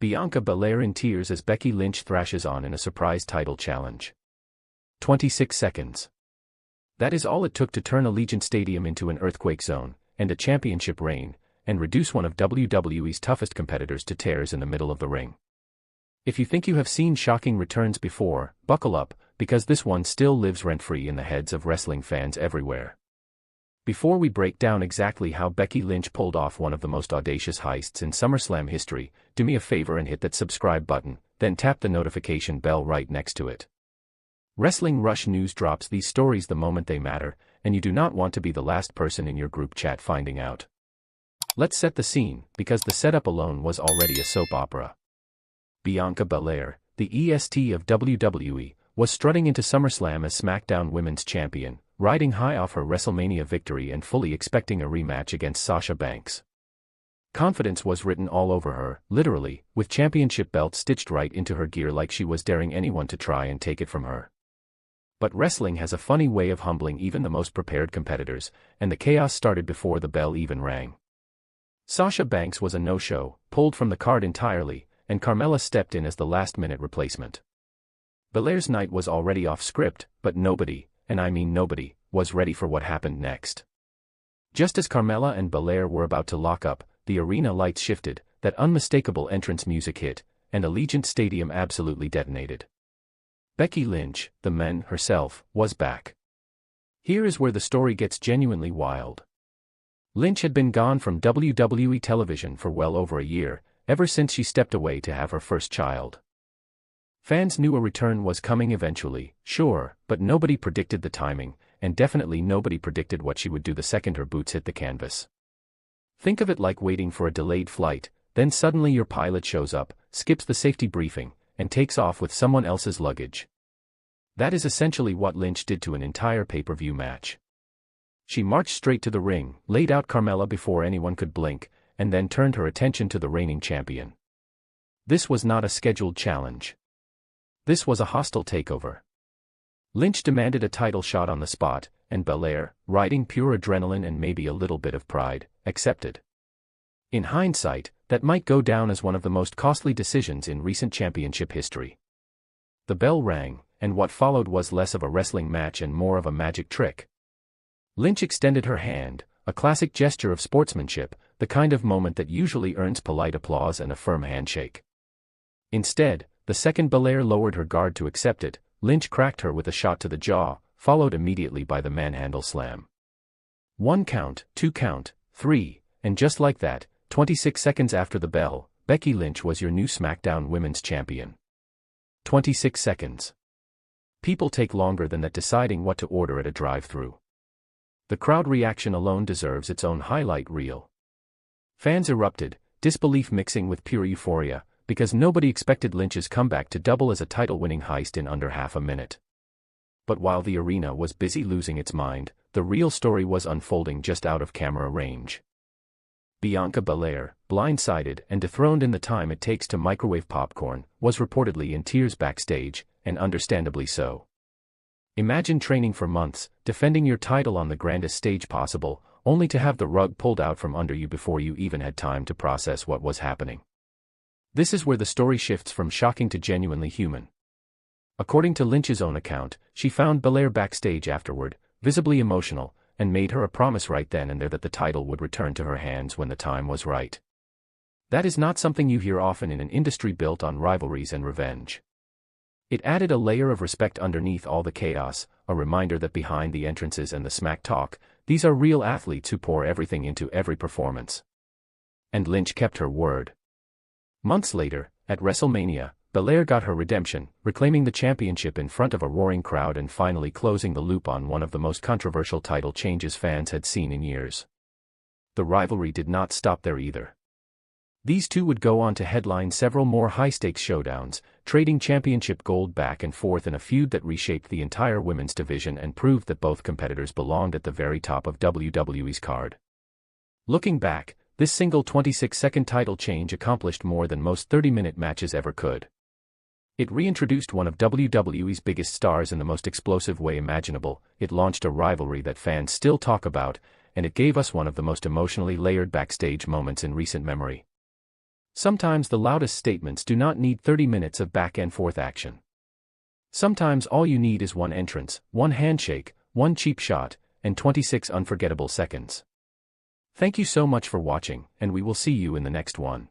Bianca Belair in tears as Becky Lynch thrashes on in a surprise title challenge. 26 seconds. That is all it took to turn Allegiant Stadium into an earthquake zone, and a championship reign, and reduce one of WWE's toughest competitors to tears in the middle of the ring. If you think you have seen shocking returns before, buckle up, because this one still lives rent-free in the heads of wrestling fans everywhere. Before we break down exactly how Becky Lynch pulled off one of the most audacious heists in SummerSlam history, do me a favor and hit that subscribe button, then tap the notification bell right next to it. Wrestling Rush News drops these stories the moment they matter, and you do not want to be the last person in your group chat finding out. Let's set the scene, because the setup alone was already a soap opera. Bianca Belair, the EST of WWE, was strutting into SummerSlam as SmackDown Women's Champion, riding high off her WrestleMania victory and fully expecting a rematch against Sasha Banks. Confidence was written all over her, literally, with championship belt stitched right into her gear like she was daring anyone to try and take it from her. But wrestling has a funny way of humbling even the most prepared competitors, and the chaos started before the bell even rang. Sasha Banks was a no-show, pulled from the card entirely, and Carmella stepped in as the last-minute replacement. Belair's night was already off script, but nobody, and I mean nobody, was ready for what happened next. Just as Carmella and Belair were about to lock up, the arena lights shifted, that unmistakable entrance music hit, and Allegiant Stadium absolutely detonated. Becky Lynch, the man herself, was back. Here is where the story gets genuinely wild. Lynch had been gone from WWE television for well over a year, ever since she stepped away to have her first child. Fans knew a return was coming eventually, sure, but nobody predicted the timing, and definitely nobody predicted what she would do the second her boots hit the canvas. Think of it like waiting for a delayed flight, then suddenly your pilot shows up, skips the safety briefing, and takes off with someone else's luggage. That is essentially what Lynch did to an entire pay-per-view match. She marched straight to the ring, laid out Carmella before anyone could blink, and then turned her attention to the reigning champion. This was not a scheduled challenge. This was a hostile takeover. Lynch demanded a title shot on the spot, and Belair, riding pure adrenaline and maybe a little bit of pride, accepted. In hindsight, that might go down as one of the most costly decisions in recent championship history. The bell rang, and what followed was less of a wrestling match and more of a magic trick. Lynch extended her hand, a classic gesture of sportsmanship, the kind of moment that usually earns polite applause and a firm handshake. Instead, the second Belair lowered her guard to accept it, Lynch cracked her with a shot to the jaw, followed immediately by the Manhandle Slam. 1 count, 2 count, 3, and just like that, 26 seconds after the bell, Becky Lynch was your new SmackDown Women's Champion. 26 seconds. People take longer than that deciding what to order at a drive-thru. The crowd reaction alone deserves its own highlight reel. Fans erupted, disbelief mixing with pure euphoria, because nobody expected Lynch's comeback to double as a title-winning heist in under half a minute. But while the arena was busy losing its mind, the real story was unfolding just out of camera range. Bianca Belair, blindsided and dethroned in the time it takes to microwave popcorn, was reportedly in tears backstage, and understandably so. Imagine training for months, defending your title on the grandest stage possible, only to have the rug pulled out from under you before you even had time to process what was happening. This is where the story shifts from shocking to genuinely human. According to Lynch's own account, she found Belair backstage afterward, visibly emotional, and made her a promise right then and there that the title would return to her hands when the time was right. That is not something you hear often in an industry built on rivalries and revenge. It added a layer of respect underneath all the chaos, a reminder that behind the entrances and the smack talk, these are real athletes who pour everything into every performance. And Lynch kept her word. Months later, at WrestleMania, Belair got her redemption, reclaiming the championship in front of a roaring crowd and finally closing the loop on one of the most controversial title changes fans had seen in years. The rivalry did not stop there either. These two would go on to headline several more high-stakes showdowns, trading championship gold back and forth in a feud that reshaped the entire women's division and proved that both competitors belonged at the very top of WWE's card. Looking back, this single 26-second title change accomplished more than most 30-minute matches ever could. It reintroduced one of WWE's biggest stars in the most explosive way imaginable, it launched a rivalry that fans still talk about, and it gave us one of the most emotionally layered backstage moments in recent memory. Sometimes the loudest statements do not need 30 minutes of back and forth action. Sometimes all you need is one entrance, one handshake, one cheap shot, and 26 unforgettable seconds. Thank you so much for watching, and we will see you in the next one.